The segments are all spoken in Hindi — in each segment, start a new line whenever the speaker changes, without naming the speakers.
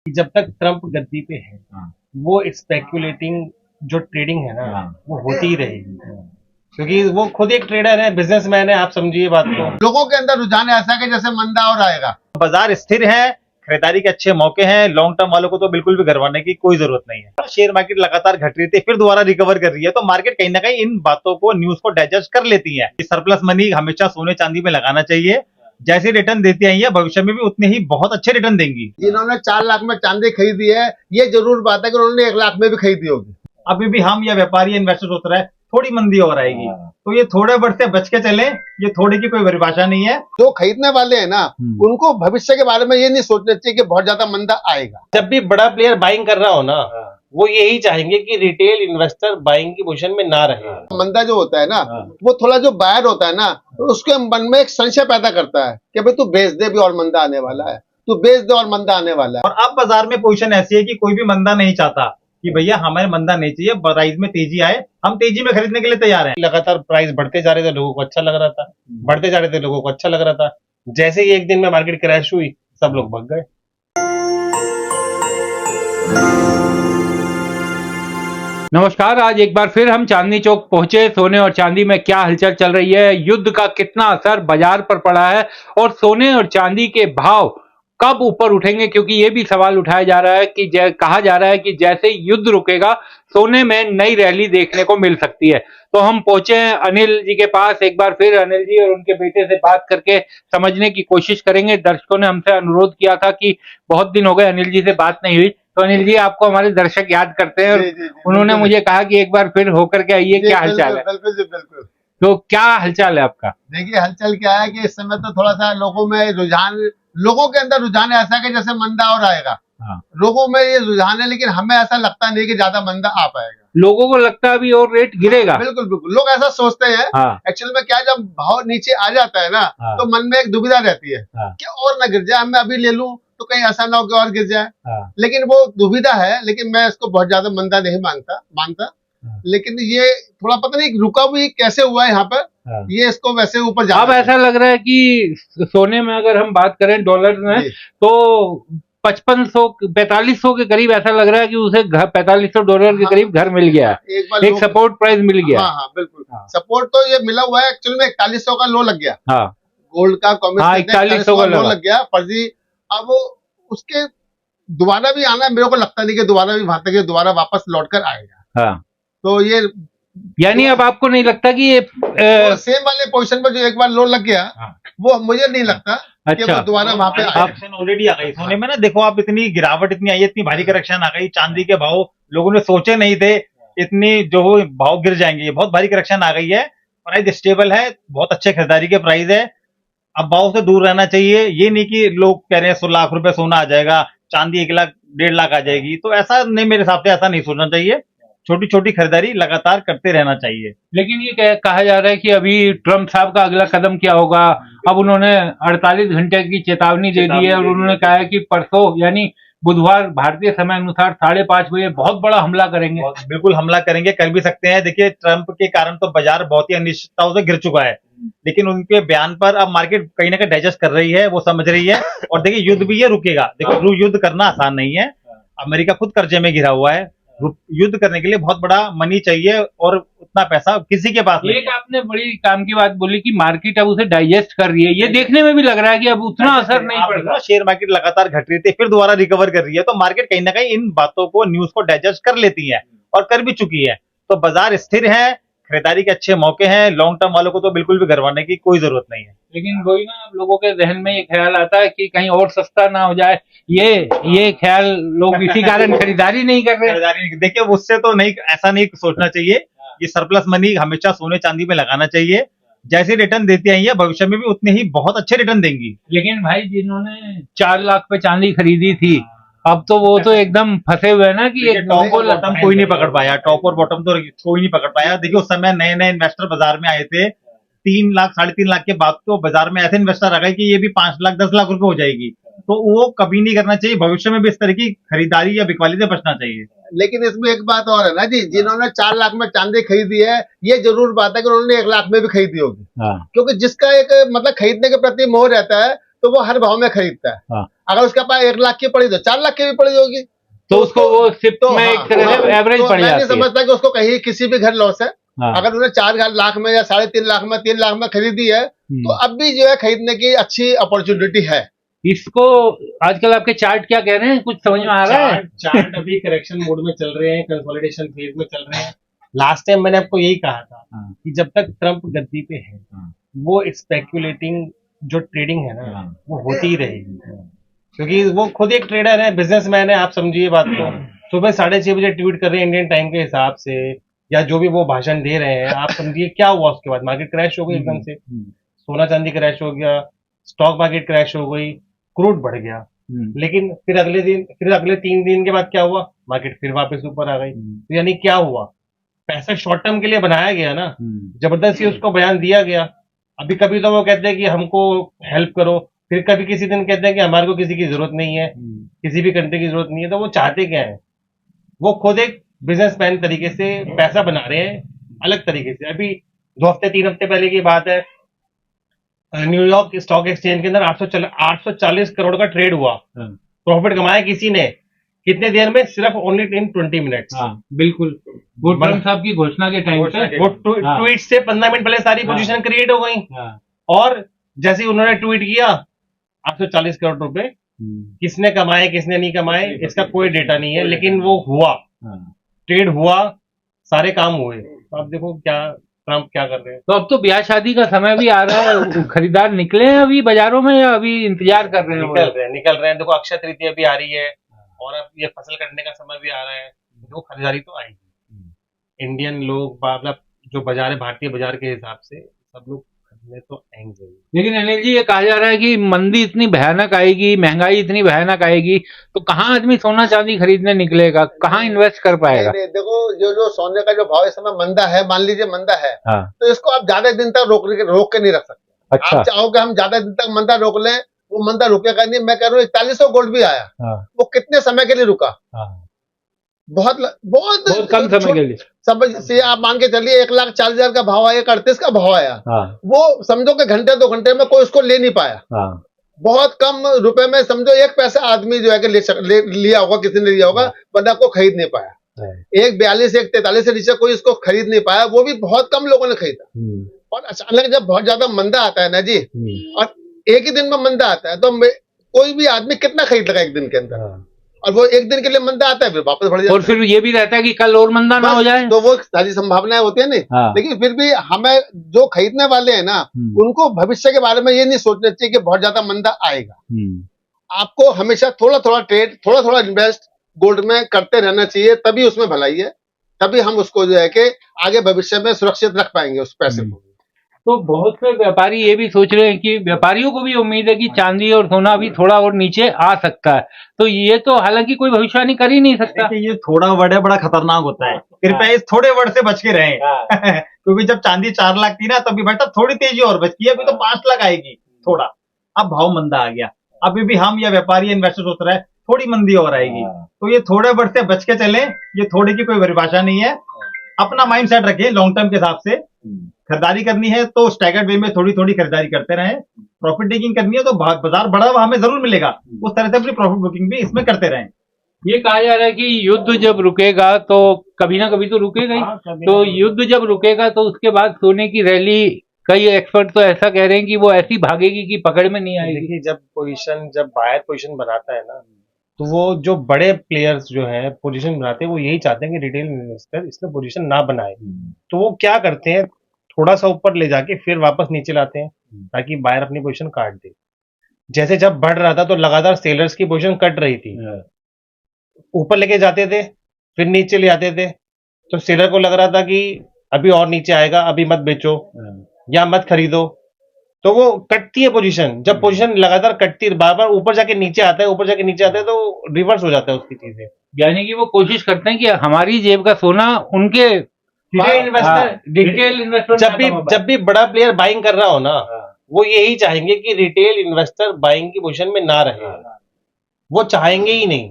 कि जब तक ट्रंप गद्दी पे है वो स्पेक्युलेटिंग जो ट्रेडिंग है ना वो होती ही रहेगी, क्योंकि वो खुद एक ट्रेडर है, बिजनेसमैन है। आप समझिए बात को।
लोगों के अंदर रुझान ऐसा है कि जैसे मंदा और आएगा।
बाजार स्थिर है, खरीदारी के अच्छे मौके हैं। लॉन्ग टर्म वालों को तो बिल्कुल भी घबराने की कोई जरूरत नहीं है। शेयर मार्केट लगातार घट रही थी, फिर दोबारा रिकवर कर रही है, तो मार्केट कहीं ना कहीं इन बातों को, न्यूज को डाइजेस्ट कर लेती है। सरप्लस मनी हमेशा सोने चांदी में लगाना चाहिए। जैसे रिटर्न देती आई है, भविष्य में भी उतने ही बहुत अच्छे रिटर्न देंगी।
जिन्होंने 4 लाख में चांदी खरीदी है, ये जरूर बात है कि उन्होंने 1 लाख में भी खरीदी होगी।
अभी भी हम या व्यापारी इन्वेस्टर सोच रहा है थोड़ी मंदी और आएगी, तो ये थोड़े बढ़ से बच के चले। ये थोड़े की कोई परिभाषा नहीं है।
जो खरीदने वाले हैं ना, उनको भविष्य के बारे में ये नहीं सोचना चाहिए कि बहुत ज्यादा मंदा आएगा।
जब भी बड़ा प्लेयर बाइंग कर रहा हो ना, वो यही चाहेंगे कि रिटेल इन्वेस्टर बाइंग की पोजीशन में ना रहे।
मंदा जो होता है ना, वो थोड़ा जो बायर होता है ना, तो उसके मन में एक संशय पैदा करता है कि भाई तू बेच दे भी और मंदा आने वाला है, तू बेच दे और मंदा आने वाला है।
और अब बाजार में पोजीशन ऐसी है कि कोई भी मंदा नहीं चाहता कि भैया हमें मंदा नहीं चाहिए, प्राइस में तेजी आए, हम तेजी में खरीदने के लिए तैयार हैं।
लगातार प्राइस बढ़ते जा रहे थे, लोगों को अच्छा लग रहा था, बढ़ते जा रहे थे, लोगों को अच्छा लग रहा था। जैसे ही एक दिन में मार्केट क्रैश हुई, सब लोग भाग गए।
नमस्कार। आज एक बार फिर हम चांदनी चौक पहुंचे। सोने और चांदी में क्या हलचल चल रही है, युद्ध का कितना असर बाजार पर पड़ा है और सोने और चांदी के भाव कब ऊपर उठेंगे, क्योंकि ये भी सवाल उठाया जा रहा है कि कहा जा रहा है कि जैसे युद्ध रुकेगा सोने में नई रैली देखने को मिल सकती है। तो हम पहुंचे हैं अनिल जी के पास। एक बार फिर अनिल जी और उनके बेटे से बात करके समझने की कोशिश करेंगे। दर्शकों ने हमसे अनुरोध किया था कि बहुत दिन हो गए अनिल जी से बात नहीं हुई, तो अनिल जी आपको हमारे दर्शक याद करते हैं और उन्होंने मुझे कहा कि एक बार फिर होकर के आइए, क्या हालचाल है।
बिल्कुल जी, बिल्कुल।
तो क्या हालचाल है आपका?
देखिए, हलचल क्या है कि इस समय तो थोड़ा सा लोगों में रुझान, लोगों के अंदर रुझान ऐसा है कि जैसे मंदा और आएगा। लोगों में ये रुझान है, लेकिन हमें ऐसा लगता नहीं कि ज्यादा मंदा आ पाएगा।
लोगों को लगता है अभी और रेट गिरेगा।
बिल्कुल बिल्कुल, लोग ऐसा सोचते हैं। एक्चुअल में क्या, जब भाव नीचे आ जाता है ना, तो मन में एक दुविधा रहती है कि और ना गिर जाए, मैं अभी ले लूं तो कहीं ऐसा ना हो कि और गिर जाए। लेकिन वो दुविधा है, लेकिन मैं इसको बहुत ज्यादा मंदा नहीं मानता। लेकिन ये थोड़ा पता नहीं रुका भी कैसे हुआ है यहाँ पर, ये इसको वैसे ऊपर जा।
अब ऐसा लग रहा है कि सोने में अगर हम बात करें डॉलर में, तो 4500 के करीब ऐसा लग रहा है कि उसे $4500 के करीब घर मिल गया। एक सपोर्ट प्राइस मिल गया।
हाँ, बिल्कुल। सपोर्ट तो ये मिला हुआ है। एक्चुअल में 4100 का लो लग गया। गोल्ड का
4100 का
लो लग गया फर्जी। अब उसके दोबारा भी आना, मेरे को लगता नहीं कि दोबारा भी वहां तक दोबारा वापस लौट कर आएगा। तो ये
यानी अब आपको नहीं लगता कि ये
सेम वाले पोजीशन पर जो एक बार लो लग गया, वो मुझे नहीं लगता कि वो दोबारा वहां पे
करेक्शन ऑलरेडी आ गई सोने में ना। देखो आप, इतनी गिरावट इतनी आई है, इतनी भारी करेक्शन आ गई। चांदी के भाव लोगों ने सोचे नहीं थे इतनी जो भाव गिर जाएंगे। ये बहुत भारी करेक्शन आ गई है। प्राइस स्टेबल है, बहुत अच्छे खरीदारी के प्राइस है। अब भाव से दूर रहना चाहिए। ये नहीं कि लोग कह रहे हैं 100 लाख रुपए सोना आ जाएगा, चांदी 1 लाख 1.5 लाख आ जाएगी, तो ऐसा नहीं, मेरे हिसाब से ऐसा नहीं सोचना चाहिए। छोटी छोटी खरीदारी लगातार करते रहना चाहिए।
लेकिन ये कहा जा रहा है कि अभी ट्रम्प साहब का अगला कदम क्या होगा। अब उन्होंने 48 घंटे की चेतावनी दे दी है और उन्होंने कहा है कि परसों यानी बुधवार भारतीय समय अनुसार 5:30 बजे बहुत बड़ा हमला करेंगे।
बिल्कुल हमला करेंगे, कर भी सकते हैं। देखिए, ट्रंप के कारण तो बाजार बहुत ही अनिश्चितताओं से गिर चुका है, लेकिन उनके बयान पर अब मार्केट कहीं ना कहीं डाइजेस्ट कर रही है, वो समझ रही है। और देखिए, युद्ध भी ये रुकेगा। देखो, युद्ध करना आसान नहीं है। अमेरिका खुद कर्जे में घिरा हुआ है। युद्ध करने के लिए बहुत बड़ा मनी चाहिए और उतना पैसा किसी के पास नहीं।
एक आपने बड़ी काम की बात बोली कि मार्केट अब उसे डाइजेस्ट कर रही है। ये देखने में भी लग रहा है कि अब उतना असर नहीं पड़ रहा।
शेयर मार्केट लगातार घट रही थी, फिर दोबारा रिकवर कर रही है, तो मार्केट कहीं ना कहीं इन बातों को, न्यूज को डाइजेस्ट कर लेती है और कर भी चुकी है। तो बाजार स्थिर है, खरीदारी के अच्छे मौके हैं। लॉन्ग टर्म वालों को तो बिल्कुल भी घबराने की कोई जरूरत नहीं है।
लेकिन वही ना, लोगों के जहन में ये ख्याल आता है कि कहीं और सस्ता ना हो जाए। ये ख्याल लोग इसी कारण खरीदारी नहीं कर रहे।
देखिए, उससे तो नहीं, ऐसा नहीं सोचना चाहिए। ये सरप्लस मनी हमेशा सोने चांदी में लगाना चाहिए। जैसे रिटर्न देती आई है, भविष्य में भी उतने ही बहुत अच्छे रिटर्न देंगी।
लेकिन भाई, जिन्होंने 4 लाख पे चांदी खरीदी थी, अब तो वो तो एकदम फंसे हुए है ना कि एक
टॉप और बॉटम कोई नहीं पकड़ पाया। टॉप और बॉटम तो कोई नहीं पकड़ पाया। देखिए, उस समय नए नए इन्वेस्टर बाजार में आए थे। 3 लाख 3.5 लाख के बाद तो बाजार में ऐसे इन्वेस्टर आ गए कि ये भी 5 लाख 10 लाख रुपए हो जाएगी। तो वो कभी नहीं करना चाहिए। भविष्य में भी इस तरह की खरीदारी या बिकवाली से बचना चाहिए।
लेकिन इसमें एक बात और है ना जी, जिन्होंने 4 लाख में चांदी खरीदी है, ये जरूर बात है कि उन्होंने 1 लाख में भी खरीदी होगी। क्योंकि जिसका एक मतलब खरीदने के प्रति मोह रहता है, तो वो हर भाव में खरीदता है। अगर उसके पास 1 लाख की पड़ी तो 4 लाख की भी पड़ी होगी,
तो उसको वो सिप में एक तरह से एवरेज
तो
पड़
मैं नहीं
जाती है।
समझता कि उसको कहीं किसी भी घर लॉस है।
हाँ।
अगर उन्हें 4 लाख में या 3.5 लाख में 3 लाख में खरीदी है तो अब भी जो है खरीदने की अच्छी अपॉर्चुनिटी है।
इसको आजकल आपके चार्ट क्या कह रहे हैं, कुछ समझ में आ रहा है?
चार्ट अभी करेक्शन मोड में चल रहे हैं, कंसोलिडेशन फेज में चल रहे हैं। लास्ट टाइम मैंने आपको यही कहा था कि जब तक ट्रम्प गद्दी पे है वो स्पेक्युलेटिंग जो ट्रेडिंग है ना वो होती ही रहेगी, क्योंकि वो खुद एक ट्रेडर है, बिजनेसमैन है। आप समझिए बात को, सुबह 6:30 बजे ट्वीट कर रहे हैं इंडियन टाइम के हिसाब से, या जो भी वो भाषण दे रहे हैं, आप समझिए क्या हुआ उसके बाद। मार्केट क्रैश हो गई एकदम से, सोना चांदी क्रैश हो गया, स्टॉक मार्केट क्रैश हो गई, क्रूड बढ़ गया। लेकिन फिर अगले 3 दिन के बाद क्या हुआ, मार्केट फिर वापस ऊपर आ गई। तो यानी क्या हुआ, पैसा शॉर्ट टर्म के लिए बनाया गया ना, जबरदस्ती उसको बयान दिया गया। अभी कभी तो वो कहते हैं कि हमको हेल्प करो, फिर कभी किसी दिन कहते हैं कि हमारे को किसी की जरूरत नहीं है, किसी भी कंट्री की जरूरत नहीं है। तो वो चाहते क्या है, वो खुद एक बिजनेसमैन तरीके से पैसा बना रहे हैं अलग तरीके से। अभी 2 हफ्ते 3 हफ्ते पहले की बात है, न्यूयॉर्क स्टॉक एक्सचेंज के अंदर 840 करोड़ का ट्रेड हुआ। प्रॉफिट कमाया किसी ने, कितने देर में, सिर्फ ओनली इन 20 मिनट्स।
बिल्कुल, वो ट्रम्प साहब की घोषणा के टाइम पे
वो ट्वीट से 15 मिनट पहले सारी पोजीशन क्रिएट हो गई। और जैसे ही उन्होंने ट्वीट किया, 840 करोड़ रुपए किसने कमाए किसने नहीं कमाए इसका कोई डेटा नहीं है, लेकिन वो हुआ, ट्रेड हुआ, सारे काम हुए। तो आप देखो क्या ट्रम्प क्या कर रहे हैं।
तो अब तो ब्याह शादी का समय भी आ रहा है, खरीदार निकले हैं अभी बाजारों में या अभी इंतजार कर रहे हैं?
निकल रहे हैं। देखो अक्षय तृतीया भी आ रही है और अब ये फसल कटने का समय भी आ रहा है, जो खरीदारी तो आएगी। इंडियन लोग मतलब जो बाजार है, भारतीय बाजार के हिसाब से सब लोग खरीदने तो आएंगे।
लेकिन अनिल जी, ये कहा जा रहा है कि मंदी इतनी भयानक आएगी, महंगाई इतनी भयानक आएगी, तो कहाँ आदमी सोना चांदी खरीदने निकलेगा, कहाँ इन्वेस्ट कर पाएगा?
नहीं, देखो जो सोने का जो भाव इस समय मंदा है, मान लीजिए मंदा है, तो इसको आप ज्यादा दिन तक रोक के नहीं रख सकते।
अच्छा।
आप चाहोगे हम ज्यादा दिन तक मंदा रोक लें, वो मंदा रुकेगा नहीं। मैं कह रहा हूँ 4100 गोल्ड भी आया, वो कितने समय के लिए रुका? बहुत
कम समय के लिए।
समझ से आप मान के चलिए 1,40,000 का भाव आया, 1,38 का भाव आया, वो समझो कि घंटे 2 घंटे में कोई उसको ले नहीं पाया। बहुत कम रुपए में समझो 1 पैसा आदमी जो है कि लिया होगा, किसी ने लिया होगा, वरना को खरीद नहीं पाया। 1,42 1,43 से नीचे कोई इसको खरीद नहीं पाया, वो भी बहुत कम लोगों ने खरीदा। और अचानक जब बहुत ज्यादा मंदा आता है ना जी, और एक ही दिन में मंदा आता है, तो कोई भी आदमी कितना खरीद लगा एक दिन के अंदर, और वो एक दिन के लिए मंदा आता है, फिर वापस बढ़ जाता है।
और फिर ये भी रहता है कि कल और मंदा ना हो जाए,
तो वो सारी संभावनाएं होती है नहीं। लेकिन फिर भी हमें जो खरीदने वाले हैं ना, उनको भविष्य के बारे में ये नहीं सोचना चाहिए कि बहुत ज्यादा मंदा आएगा। आपको हमेशा थोड़ा थोड़ा ट्रेड, थोड़ा थोड़ा इन्वेस्ट गोल्ड में करते रहना चाहिए, तभी उसमें भलाई है, तभी हम उसको जो है कि आगे भविष्य में सुरक्षित रख पाएंगे उस पैसे को।
तो बहुत से व्यापारी ये भी सोच रहे हैं कि व्यापारियों को भी उम्मीद है कि चांदी और सोना भी थोड़ा और नीचे आ सकता है। तो ये तो हालांकि कोई भविष्यवाणी कर ही नहीं सकता।
ये थोड़ा वर्ड है, बड़ा खतरनाक होता है, कृपया इस थोड़े वर्ड से बच के रहें। क्योंकि जब चांदी 4 लाख थी ना, तभी बेटा थोड़ी तेजी और बचती है, अभी तो 5 लाख आएगी थोड़ा। अब भाव मंदा आ गया, अभी भी हम या व्यापारी इन्वेस्टर सोच रहे हैं थोड़ी मंदी और आएगी। तो ये थोड़े वर्ड से बच के चले, ये थोड़े की कोई परिभाषा नहीं है। अपना माइंड सेट रखें, लॉन्ग टर्म के हिसाब से खरीदारी करनी है तो स्टैगर्ड वे में थोड़ी थोड़ी खरीदारी करते रहें। प्रॉफिट टेकिंग करनी है तो बाजार बढ़ा हुआ हमें जरूर मिलेगा, उस तरह से अपनी प्रॉफिट बुकिंग भी इसमें करते रहें।
ये कहा जा रहा है कि युद्ध जब रुकेगा तो कभी ना कभी तो रुकेगा ही। तो युद्ध जब रुकेगा तो उसके बाद सोने की रैली, कई एक्सपर्ट तो ऐसा कह रहे हैं कि वो ऐसी भागेगी कि पकड़ में नहीं आएगी।
देखिए, जब बायर पोजीशन बनाता है ना, तो वो जो बड़े प्लेयर्स जो हैं पोजीशन बनाते हैं, वो यही चाहते हैं कि रिटेल इन्वेस्टर इसमें पोजीशन ना बनाए। तो वो क्या करते हैं, थोड़ा सा ऊपर ले जाके फिर वापस नीचे लाते हैं, ताकि बायर अपनी पोजीशन काट दे। जैसे जब बढ़ रहा था तो लगातार सेलर्स की पोजीशन कट रही थी, ऊपर लेके जाते थे, फिर नीचे ले आते थे, तो सेलर को लग रहा था कि अभी और नीचे आएगा, अभी मत बेचो या मत खरीदो। तो वो कटती है पोजीशन, जब पोजीशन लगातार कटती है, बार बार ऊपर जाके नीचे आता है, ऊपर जाके नीचे आता है, तो रिवर्स हो जाता है उसकी चीजें।
यानी कि वो कोशिश करते हैं कि हमारी जेब का सोना उनके रिटेल इन्वेस्टर
जब भी बड़ा प्लेयर बाइंग कर रहा हो ना, वो यही चाहेंगे कि रिटेल इन्वेस्टर बाइंग की पोजीशन में ना रहे। वो चाहेंगे ही नहीं,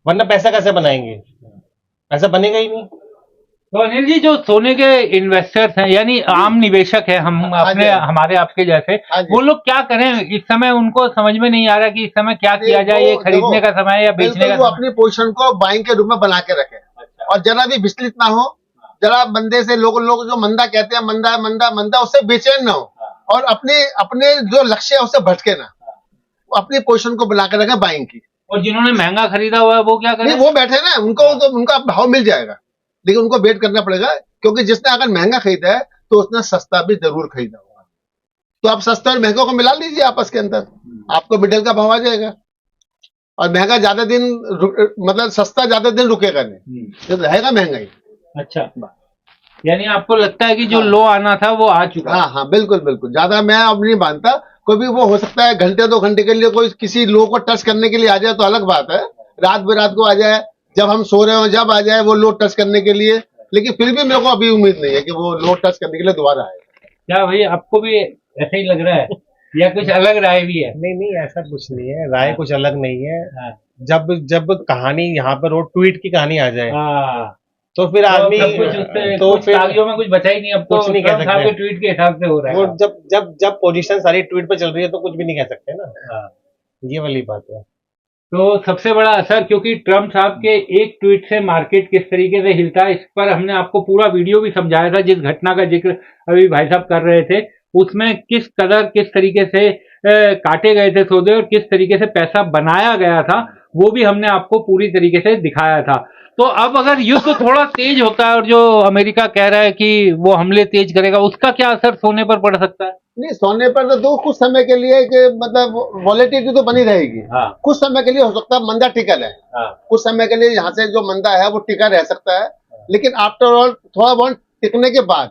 वरना पैसा कैसे बनाएंगे, पैसा बनेगा ही नहीं।
तो अनिल जी, जो सोने के इन्वेस्टर्स हैं यानी आम निवेशक हैं, हम अपने हमारे आपके जैसे, वो लोग क्या करें इस समय? उनको समझ में नहीं आ रहा कि इस समय क्या किया जाए, ये खरीदने का समय है या बेचने का
वो
समय?
अपनी पोजीशन को बाइंग के रूप में बना के रखे और जरा भी विचलित ना हो, जरा मंदे से लोग जो मंदा कहते हैं, मंदा मंदा मंदा, उससे बेचैन ना हो और अपने अपने जो लक्ष्य है उससे भटके ना, अपनी पोजीशन को बना के रखे बाइंग की।
और जिन्होंने महंगा खरीदा हुआ है वो क्या करें?
वो बैठे ना, उनको तो उनका भाव मिल जाएगा, लेकिन उनको वेट करना पड़ेगा, क्योंकि जिसने अगर महंगा खरीदा है तो उसने सस्ता भी जरूर खरीदा होगा। तो आप सस्ता और महंगा को मिला लीजिए आपस के अंदर, आपको मिडिल का भाव आ जाएगा। और महंगा ज्यादा दिन मतलब सस्ता ज्यादा दिन रुकेगा नहीं, तो रहेगा महंगा ही।
अच्छा, यानी आपको लगता है कि जो लो आना था वो आ चुका है?
हाँ, बिल्कुल बिल्कुल। ज्यादा मैं अब नहीं मानता, कोई भी वो हो सकता है घंटे 2 घंटे के लिए कोई किसी लो को टच करने के लिए आ जाए तो अलग बात है, रात बेरात को आ जाए, जब हम सो रहे हो जब आ जाए वो लो टच करने के लिए, लेकिन फिर भी मेरे को अभी उम्मीद नहीं है कि वो लो टच करने के लिए दोबारा आएगा।
क्या भाई, आपको भी ऐसा ही लग रहा है या कुछ अलग राय भी है?
नहीं, ऐसा कुछ नहीं है, राय कुछ अलग नहीं है। जब कहानी यहाँ पर वो ट्वीट की कहानी आ जाए तो फिर आदमी
तो फिर तालियों में कुछ बचा ही नहीं, अब तो
कुछ नहीं कह सकते।
ट्वीट के हिसाब से हो रहा है।
वो जब पोजीशन सारी ट्वीट पे चल रही है तो कुछ भी नहीं कह सकते ना, ये वाली बात है।
तो सबसे बड़ा असर, क्योंकि ट्रम्प साहब के एक ट्वीट से मार्केट किस तरीके से हिलता है, इस पर हमने आपको पूरा वीडियो भी समझाया था। जिस घटना का जिक्र अभी भाई साहब कर रहे थे, उसमें किस तरीके से काटे गए थे सौदे और किस तरीके से पैसा बनाया गया था, वो भी हमने आपको पूरी तरीके से दिखाया था। तो अब अगर युद्ध थोड़ा तेज होता है और जो अमेरिका कह रहा है कि वो हमले तेज करेगा, उसका क्या असर सोने पर पड़ सकता है?
नहीं, सोने पर तो कुछ समय के लिए कि मतलब वॉलेटिलिटी तो बनी रहेगी। कुछ समय के लिए हो सकता है मंदा टिकल है, कुछ समय के लिए यहाँ से जो मंदा है वो टिका रह सकता है, लेकिन आफ्टर ऑल थोड़ा बहुत टिकने के बाद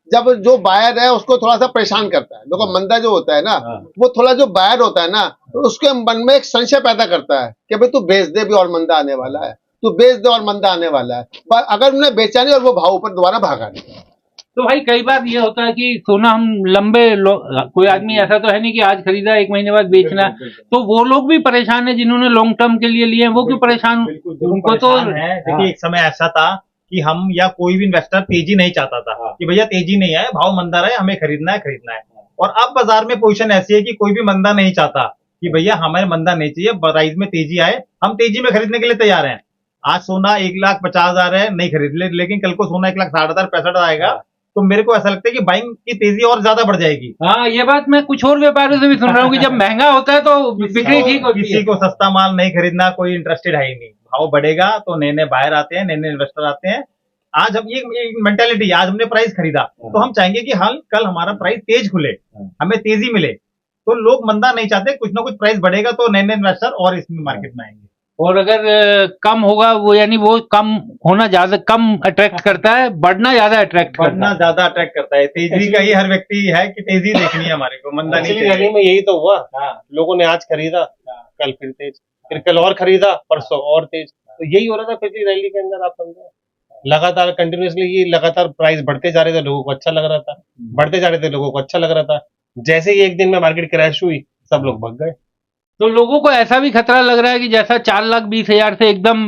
जब जो बायर है उसको थोड़ा सा परेशान करता है, देखो मंदा जो होता है ना, वो थोड़ा जो बायर होता है ना, तो उसके मन में एक संशय पैदा करता है कि भाई तू बेच दे भी और मंदा आने वाला है, तू बेच दे और मंदा आने वाला है, पर अगर उन्हें बेचा नहीं और वो भाव ऊपर दोबारा भागा नहीं।
तो भाई कई बार ये होता है कि सोना हम कोई आदमी ऐसा तो है नहीं कि आज खरीदा 1 महीने बाद बेचना है, तो वो लोग भी परेशान है जिन्होंने लॉन्ग टर्म के लिए लिए हैं, वो क्यों परेशान?
उनको तो देखिए, एक समय ऐसा था कि हम या कोई भी इन्वेस्टर तेजी नहीं चाहता था कि भैया तेजी नहीं आए, भाव मंदा रहे, हमें खरीदना है। और अब बाजार में पोजीशन ऐसी है कि कोई भी मंदा नहीं चाहता कि भैया हमें मंदा नहीं चाहिए, प्राइस में तेजी आए, हम तेजी में खरीदने के लिए तैयार हैं। आज सोना 1,50,000 है, नहीं खरीद ले, लेकिन कल को सोना 1,60,000 65 आएगा तो मेरे को ऐसा लगता है कि बाइंग की तेजी और ज्यादा बढ़ जाएगी।
हाँ, ये बात मैं कुछ और व्यापारियों से भी सुन रहा हूँ कि जब महंगा होता है तो बिक्री ठीक होती है।
किसी को सस्ता माल नहीं खरीदना, कोई इंटरेस्टेड है ही नहीं। भाव बढ़ेगा तो नए नए बायर आते हैं, नए नए इन्वेस्टर आते हैं। आज हम ये मेंटेलिटी, आज हमने प्राइस खरीदा तो हम चाहेंगे कि कल हमारा प्राइस तेज खुले, हमें तेजी मिले। तो लोग मंदा नहीं चाहते, कुछ ना कुछ प्राइस बढ़ेगा तो नए नए इन्वेस्टर और इसमें मार्केट में आएंगे।
और अगर कम होगा वो, यानी वो कम होना ज्यादा कम अट्रैक्ट करता है, बढ़ना ज्यादा अट्रैक्ट
करता है। तेजी का ही हर व्यक्ति है कि तेजी देखनी है हमारे को, मंदा नहीं चाहिए।
रैली में यही तो हुआ, लोगों ने आज खरीदा, कल फिर तेज, फिर कल और खरीदा, परसों और तेज, तो यही हो रहा था पिछली रैली के अंदर। आप समझे, लगातार कंटिन्यूसली ये लगातार प्राइस बढ़ते जा रहे थे, लोगों को अच्छा लग रहा था, बढ़ते जा रहे थे, लोगों को अच्छा लग रहा था। जैसे ही एक दिन में मार्केट क्रैश हुई, सब लोग भाग गए।
तो लोगों को ऐसा भी खतरा लग रहा है कि जैसा 4,20,000 से एकदम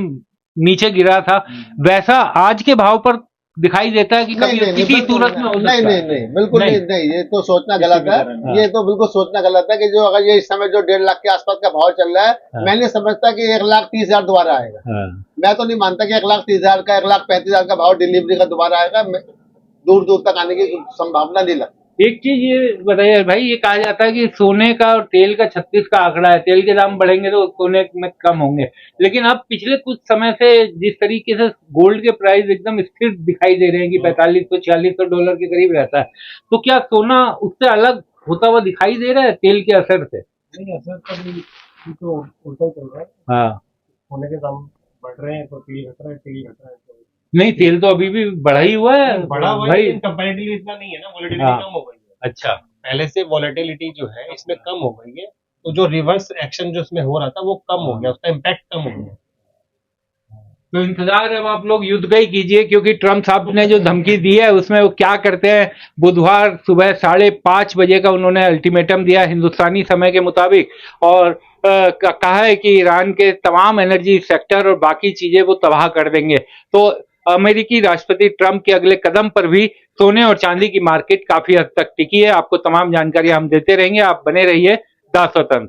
नीचे गिरा था, वैसा आज के भाव पर दिखाई देता है कि कभी किसी सूरत में हो सकता है?
नहीं, बिल्कुल नहीं, ये तो सोचना गलत है। ये तो बिल्कुल सोचना गलत है कि जो अगर ये इस समय जो 1.5 लाख के आसपास का भाव चल रहा है, मैं नहीं समझता कि 1,30,000 दोबारा आएगा। मैं तो नहीं मानता कि 1,30,000 का 1,35,000 का भाव डिलीवरी का दोबारा आएगा। दूर दूर तक आने की संभावना नहीं लगती।
एक चीज ये बताइए भाई, ये कहा जाता है कि सोने का और तेल का 36 का आंकड़ा है, तेल के दाम बढ़ेंगे तो सोने में कम होंगे, लेकिन अब पिछले कुछ समय से जिस तरीके से गोल्ड के प्राइस एकदम स्थिर दिखाई दे रहे हैं कि $4500-4600 के करीब रहता है, तो क्या सोना उससे अलग होता हुआ दिखाई दे रहा है तेल के असर से?
नहीं, असर तो उल्टा ही चल रहा है।
हाँ,
सोने के दाम बढ़ रहे हैं तो तेल घट रहा है, तेल घट रहा है तो
नहीं, तेल तो अभी भी बढ़ा ही हुआ है,
बढ़ा हुआ है, लेकिन कंपैरेटिवली इतना नहीं है ना, वॉलेटिलिटी कम हो गई है।
अच्छा,
पहले से वॉलेटिलिटी जो है इसमें कम हो गई है, तो जो रिवर्स एक्शन जो इसमें हो रहा था वो कम हो गया, उसका इम्पैक्ट कम हो गया।
तो इंतजार अब आप लोग युद्ध का ही कीजिए, क्योंकि ट्रम्प साहब ने जो धमकी दी है उसमें वो क्या करते हैं। बुधवार सुबह 5:30 बजे का उन्होंने अल्टीमेटम दिया हिंदुस्तानी समय के मुताबिक, और कहा है कि ईरान के तमाम एनर्जी सेक्टर और बाकी चीजें वो तबाह कर देंगे। तो अमेरिकी राष्ट्रपति ट्रंप के अगले कदम पर भी सोने और चांदी की मार्केट काफी हद तक टिकी है। आपको तमाम जानकारी हम देते रहेंगे, आप बने रहिए दास वतन।